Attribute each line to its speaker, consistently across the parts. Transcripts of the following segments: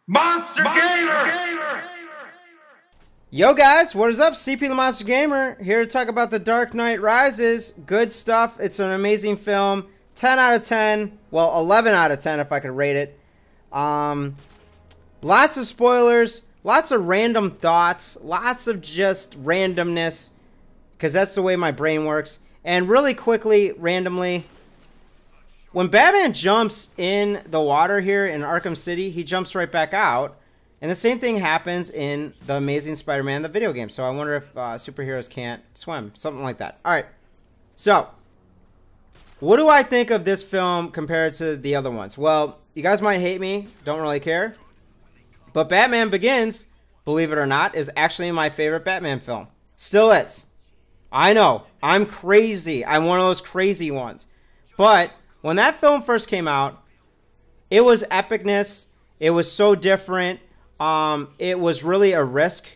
Speaker 1: Monster Gamer!
Speaker 2: Yo guys, what is up? CP the Monster Gamer here to talk about The Dark Knight Rises. Good stuff. It's an amazing film. 10 out of 10. Well, 11 out of 10 if I could rate it. Lots of spoilers. Lots of random thoughts. Lots of just randomness. Because that's the way my brain works. And really quickly, randomly, when Batman jumps in the water here in Arkham City, he jumps right back out. And the same thing happens in The Amazing Spider-Man, the video game. So I wonder if superheroes can't swim. Something like that. Alright. So, what do I think of this film compared to the other ones? Well, you guys might hate me. Don't really care. But Batman Begins, believe it or not, is actually my favorite Batman film. Still is. I know. I'm crazy. I'm one of those crazy ones. But when that film first came out, it was epicness. It was so different. It was really a risk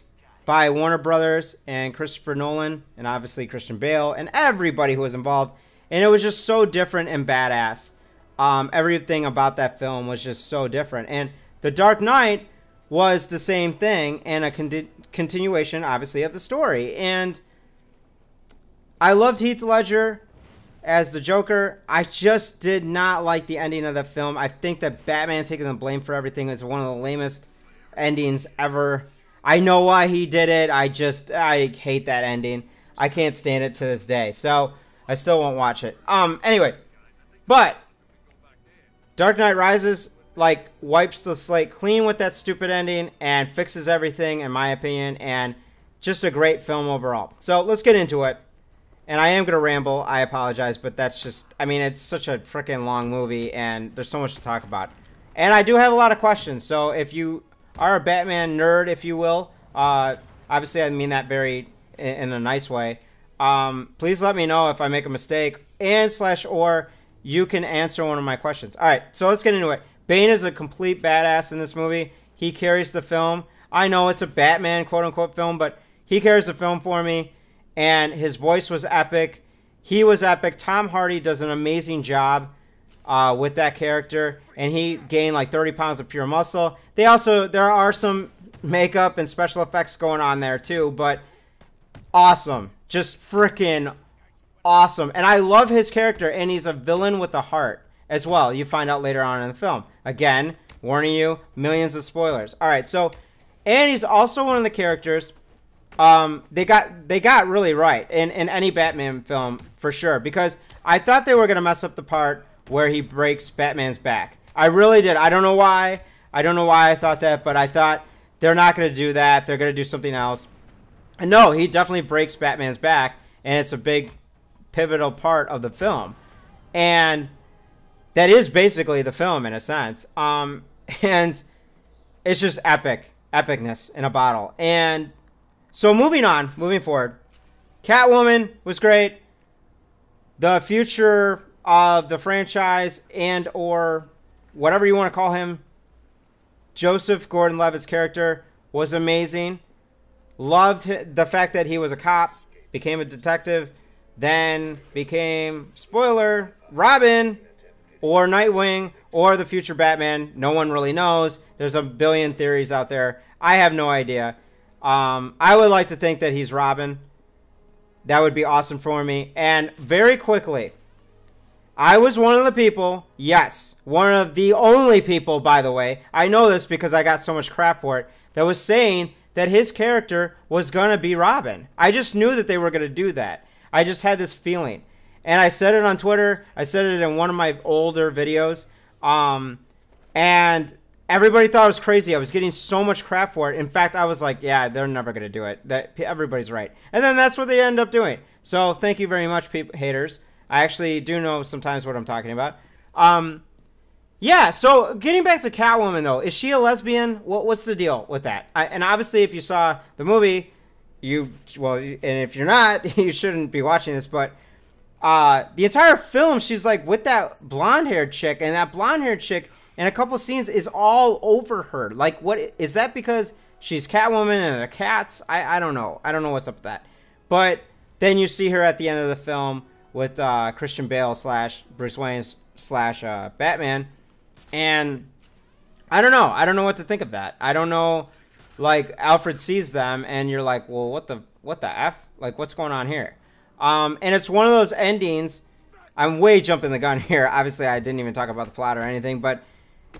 Speaker 2: by Warner Brothers and Christopher Nolan and obviously Christian Bale and everybody who was involved. And it was just so different and badass. Everything about that film was just so different. And The Dark Knight was the same thing and a continuation, obviously, of the story. And I loved Heath Ledger as the Joker. I just did not like the ending of the film. I think that Batman taking the blame for everything is one of the lamest endings ever. I know why he did it. I hate that ending. I can't stand it to this day. So I still won't watch it. Anyway, but Dark Knight Rises like wipes the slate clean with that stupid ending and fixes everything in my opinion, and just a great film overall. So let's get into it. And I am going to ramble. I apologize, but that's just, I mean, it's such a freaking long movie, and there's so much to talk about. And I do have a lot of questions, so if you are a Batman nerd, if you will, obviously I mean that very in a nice way, please let me know if I make a mistake, and or you can answer one of my questions. Alright, so let's get into it. Bane is a complete badass in this movie. He carries the film. I know it's a Batman quote-unquote film, but he carries the film for me. And his voice was epic. He was epic. Tom Hardy does an amazing job with that character. And he gained like 30 pounds of pure muscle. There are some makeup and special effects going on there too. But awesome. Just freaking awesome. And I love his character. And he's a villain with a heart as well. You find out later on in the film. Again, warning you, millions of spoilers. Alright, so, and he's also one of the characters they got really right in any Batman film for sure, because I thought they were going to mess up the part where he breaks Batman's back. I really did. I don't know why. I don't know why I thought that, but I thought they're not going to do that. They're going to do something else. And no, he definitely breaks Batman's back, and it's a big pivotal part of the film. And that is basically the film in a sense. And it's just epicness in a bottle. And so moving forward, Catwoman was great. The future of the franchise and or whatever you want to call him, Joseph Gordon-Levitt's character was amazing. Loved the fact that he was a cop, became a detective, then became, spoiler, Robin or Nightwing or the future Batman. No one really knows. There's a billion theories out there. I have no idea. I would like to think that he's Robin. That would be awesome for me. And very quickly, I was one of the people, yes, one of the only people, by the way, I know this because I got so much crap for it, that was saying that his character was going to be Robin. I just knew that they were going to do that. I just had this feeling. And I said it on Twitter. I said it in one of my older videos. And everybody thought I was crazy. I was getting so much crap for it. In fact, I was like, yeah, they're never going to do it. Everybody's right. And then that's what they end up doing. So thank you very much, haters. I actually do know sometimes what I'm talking about. Yeah, so getting back to Catwoman, though. Is she a lesbian? What's the deal with that? And obviously, if you saw the movie, and if you're not, you shouldn't be watching this. But the entire film, she's like with that blonde-haired chick. And that blonde-haired chick, in a couple scenes, is all over her. Like, what is that? Because she's Catwoman and a cat's? I don't know. I don't know what's up with that. But then you see her at the end of the film with Christian Bale / Bruce Wayne / Batman, and I don't know. I don't know what to think of that. I don't know. Like, Alfred sees them, and you're like, well, what the F? Like, what's going on here? And it's one of those endings. I'm way jumping the gun here. Obviously, I didn't even talk about the plot or anything, but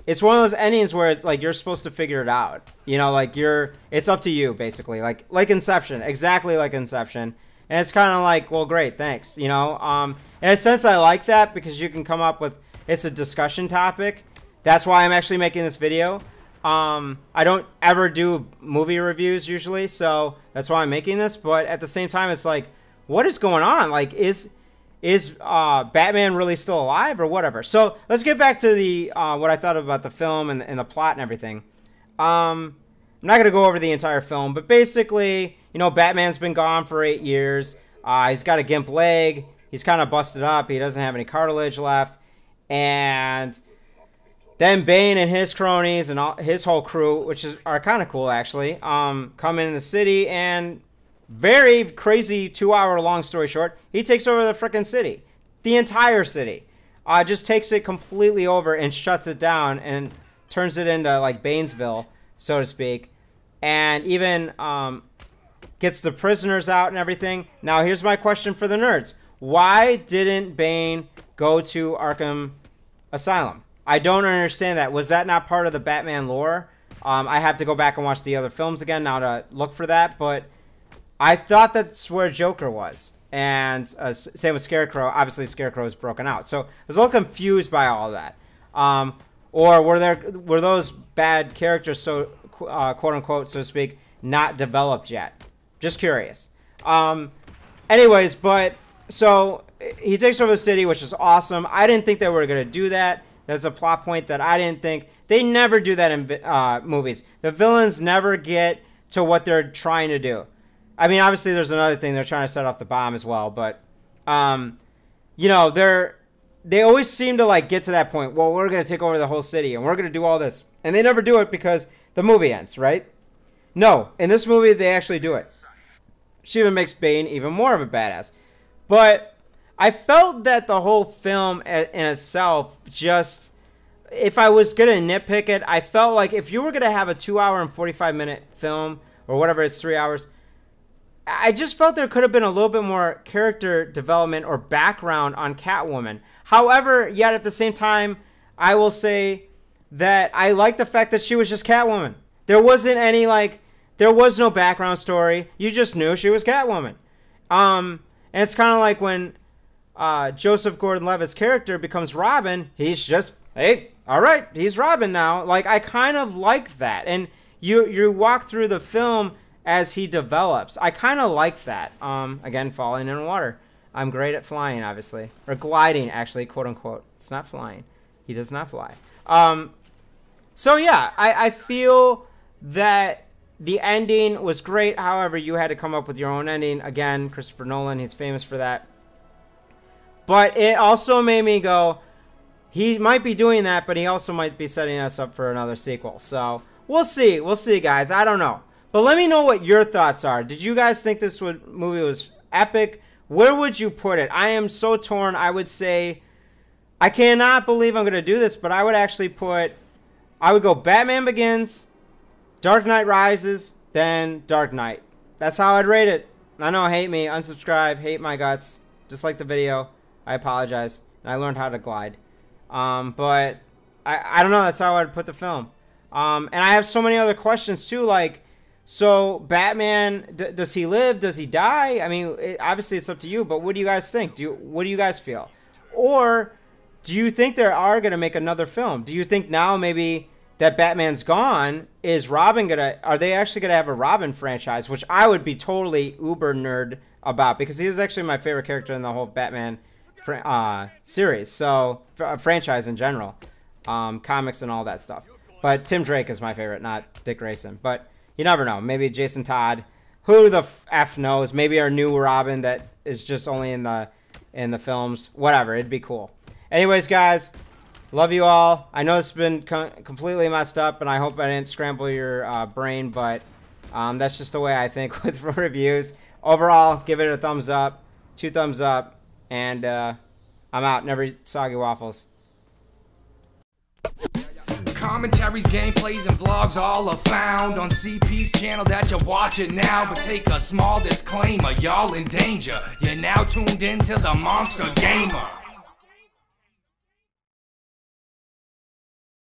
Speaker 2: it's one of those endings where it's like you're supposed to figure it out. You know, like it's up to you, basically. Like Inception, exactly like Inception. And it's kind of like, well, great, thanks. You know, in a sense, I like that because you can come up with, it's a discussion topic. That's why I'm actually making this video. I don't ever do movie reviews usually, so that's why I'm making this. But at the same time, it's like, what is going on? Like, is Batman really still alive or whatever? So let's get back to the what I thought about the film and the plot and everything. I'm not gonna go over the entire film, but basically, you know, Batman's been gone for 8 years. He's got a gimp leg. He's kind of busted up. He doesn't have any cartilage left, and then Bane and his cronies and his whole crew, which are kind of cool actually, come in the city, and very crazy 2-hour long story short, he takes over the frickin' city. The entire city. Just takes it completely over and shuts it down and turns it into like Banesville, so to speak. And even gets the prisoners out and everything. Now here's my question for the nerds. Why didn't Bane go to Arkham Asylum? I don't understand that. Was that not part of the Batman lore? I have to go back and watch the other films again now to look for that, but I thought that's where Joker was. And same with Scarecrow. Obviously, Scarecrow is broken out. So I was a little confused by all of that. Or were those bad characters, so quote unquote, so to speak, not developed yet? Just curious. Anyways, but so he takes over the city, which is awesome. I didn't think they were going to do that. There's a plot point that I didn't think. They never do that in movies. The villains never get to what they're trying to do. I mean, obviously, there's another thing. They're trying to set off the bomb as well. But, you know, they always seem to, like, get to that point. Well, we're going to take over the whole city, and we're going to do all this. And they never do it because the movie ends, right? No. In this movie, they actually do it. She even makes Bane even more of a badass. But I felt that the whole film in itself just, if I was going to nitpick it, I felt like if you were going to have a 2-hour and 45-minute film, or whatever, it's 3 hours, I just felt there could have been a little bit more character development or background on Catwoman. However, yet at the same time, I will say that I like the fact that she was just Catwoman. There wasn't any, like, there was no background story. You just knew she was Catwoman. And it's kind of like when Joseph Gordon-Levitt's character becomes Robin, he's just, hey, all right, he's Robin now. Like, I kind of like that. And you walk through the film as he develops. I kind of like that. Again, falling in water. I'm great at flying, obviously. Or gliding, actually, quote unquote. It's not flying. He does not fly. So yeah, I feel that the ending was great. However, you had to come up with your own ending. Again, Christopher Nolan, he's famous for that. But it also made me go, he might be doing that, but he also might be setting us up for another sequel. So we'll see. We'll see, guys. I don't know. But let me know what your thoughts are. Did you guys think this movie was epic? Where would you put it? I am so torn. I would say, I cannot believe I'm going to do this, but I would actually put, I would go Batman Begins, Dark Knight Rises, then Dark Knight. That's how I'd rate it. I know, hate me, unsubscribe, hate my guts. Just like the video. I apologize. And I learned how to glide. But I don't know. That's how I'd put the film. And I have so many other questions too, like, so Batman, does he live? Does he die? I mean, obviously it's up to you, but what do you guys think? What do you guys feel? Or do you think they are going to make another film? Do you think now maybe that Batman's gone, is Robin are they actually going to have a Robin franchise, which I would be totally uber nerd about, because he is actually my favorite character in the whole Batman series, so franchise in general, comics and all that stuff. But Tim Drake is my favorite, not Dick Grayson. But you never know. Maybe Jason Todd. Who the F knows? Maybe our new Robin that is just only in the films. Whatever. It'd be cool. Anyways, guys, love you all. I know it's been completely messed up, and I hope I didn't scramble your brain, but that's just the way I think with reviews. Overall, give it a thumbs up, 2 thumbs up, and I'm out. Never eat soggy waffles.
Speaker 1: Commentaries, gameplays, and vlogs all are found on CP's channel that you're watching now. But take a small disclaimer, y'all in danger. You're now tuned into the Monster Gamer.